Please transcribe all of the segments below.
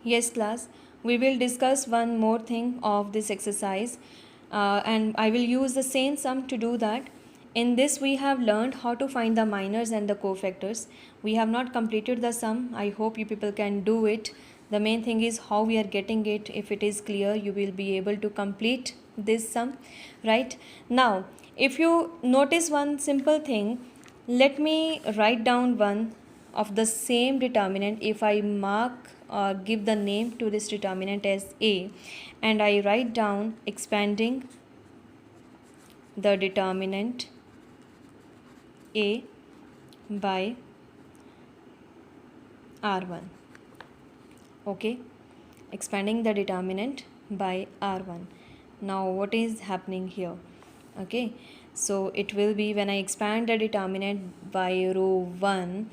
Yes, class. We will discuss one more thing of this exercise, and I will use the same sum to do that. In this, we have learned how to find the minors and the cofactors. We have not completed the sum. I hope you people can do it. The main thing is how we are getting it. If it is clear, you will be able to complete this sum, right? Now, if you notice one simple thing, let me write down one of the same determinant. If I mark or give the name to this determinant as A, and I write down expanding the determinant A by R1. Okay, expanding the determinant by R1. Now what is happening here? Okay, so it will be when I expand the determinant by row 1,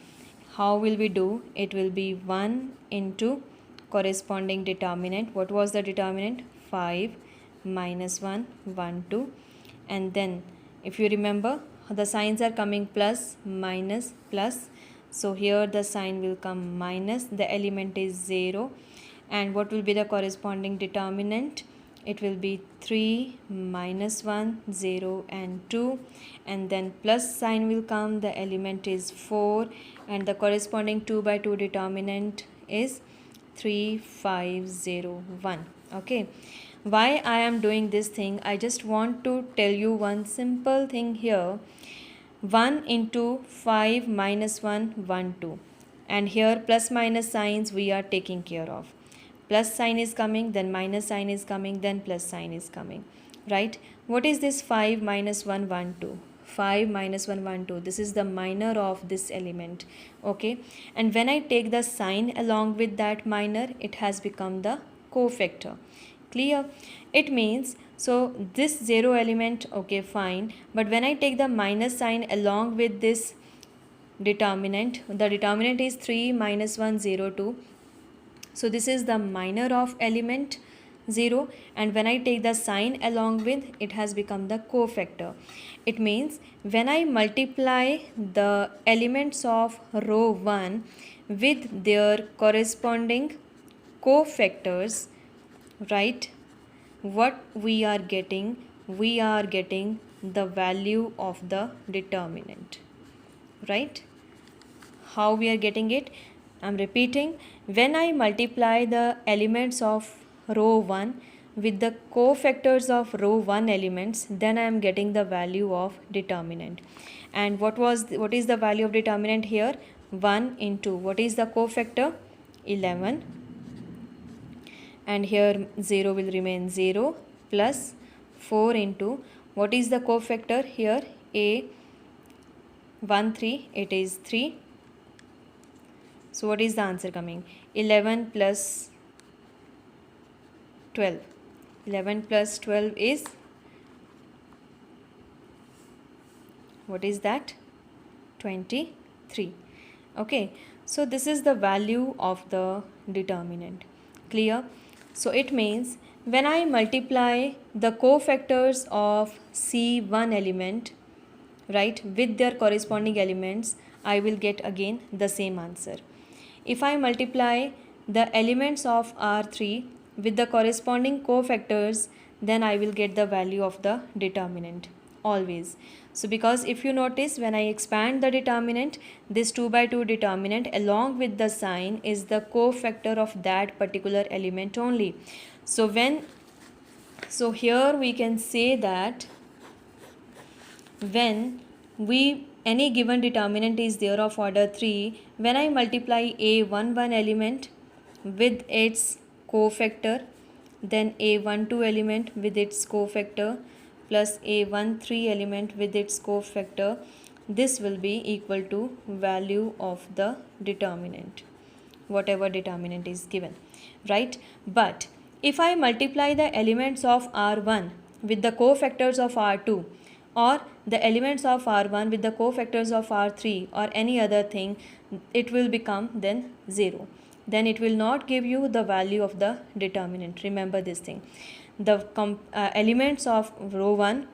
how will we do? It will be 1 into corresponding determinant. What was the determinant? 5 minus 1, 1, 2. And then if you remember, the signs are coming plus, minus, plus. So here the sign will come minus, the element is 0. And what will be the corresponding determinant? It will be 3 minus 1, 0 and 2, and then plus sign will come, the element is 4, and the corresponding 2 by 2 determinant is 3, 5, 0, 1. Okay, why I am doing this thing? I just want to tell you one simple thing here. 1 into 5 minus 1, 1, 2, and here plus minus signs we are taking care of. Plus sign is coming, then minus sign is coming, then plus sign is coming, right? What is this 5 minus 1, 1, 2? 5 minus 1, 1, 2. This is the minor of this element. Okay, and when I take the sign along with that minor, it has become the cofactor. Clear? It means, so this 0 element, okay, fine, but when I take the minus sign along with this determinant, the determinant is 3 minus 1, 0, 2. So this is the minor of element 0, and when I take the sign along with, it has become the cofactor. It means when I multiply the elements of row 1 with their corresponding cofactors, right, what we are getting? We are getting the value of the determinant, right? How we are getting it? I'm repeating, when I multiply the elements of row 1 with the cofactors of row 1 elements, then I am getting the value of determinant. And what is the value of determinant here? 1 into, what is the cofactor? 11, and here 0 will remain 0, plus 4 into, what is the cofactor here? A 1, 3, it is 3. So what is the answer coming? 11 plus 12. 11 plus 12 is, what is that? 23. Okay, so this is the value of the determinant. Clear? So it means when I multiply the cofactors of C1 element, right, with their corresponding elements, I will get again the same answer. If I multiply the elements of R3 with the corresponding cofactors, then I will get the value of the determinant always. So because if you notice, when I expand the determinant, this 2 by 2 determinant along with the sign is the cofactor of that particular element only. So here we can say that when any given determinant is there of order 3, when I multiply a11 element with its cofactor, then a12 element with its cofactor, plus a13 element with its cofactor, this will be equal to value of the determinant, whatever determinant is given, right? But if I multiply the elements of R1 with the cofactors of R2, or the elements of R1 with the cofactors of R3 or any other thing, it will become then 0. Then it will not give you the value of the determinant. Remember this thing. The elements of row 1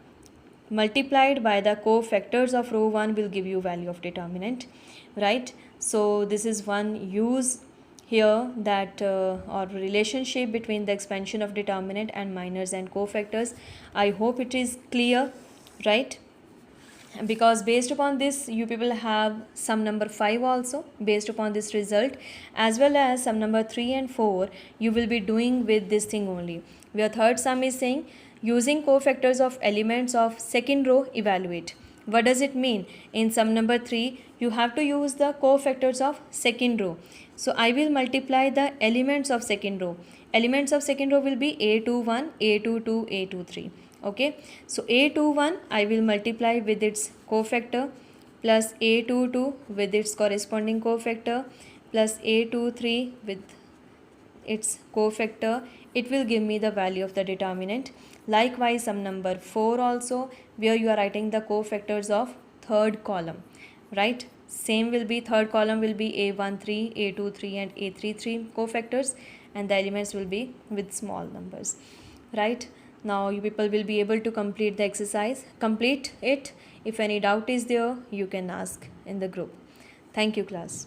multiplied by the cofactors of row 1 will give you value of determinant, right? So this is one use here that or relationship between the expansion of determinant and minors and cofactors. I hope it is clear, right? Because based upon this you people have sum number 5 also based upon this result, as well as sum number 3 and 4 you will be doing with this thing only, where third sum is saying using cofactors of elements of second row evaluate. What does it mean? In sum number 3 you have to use the cofactors of second row, so I will multiply the elements of second row. Elements of second row will be a21, a22, a23. Okay, so a21 I will multiply with its cofactor plus a22 with its corresponding cofactor plus a23 with its cofactor. It will give me the value of the determinant. Likewise sum number 4 also, where you are writing the cofactors of third column, right? Same will be, third column will be a13, a23 and a33 cofactors, and the elements will be with small numbers, right? Now you people will be able to complete the exercise. Complete it. If any doubt is there, you can ask in the group. Thank you, class.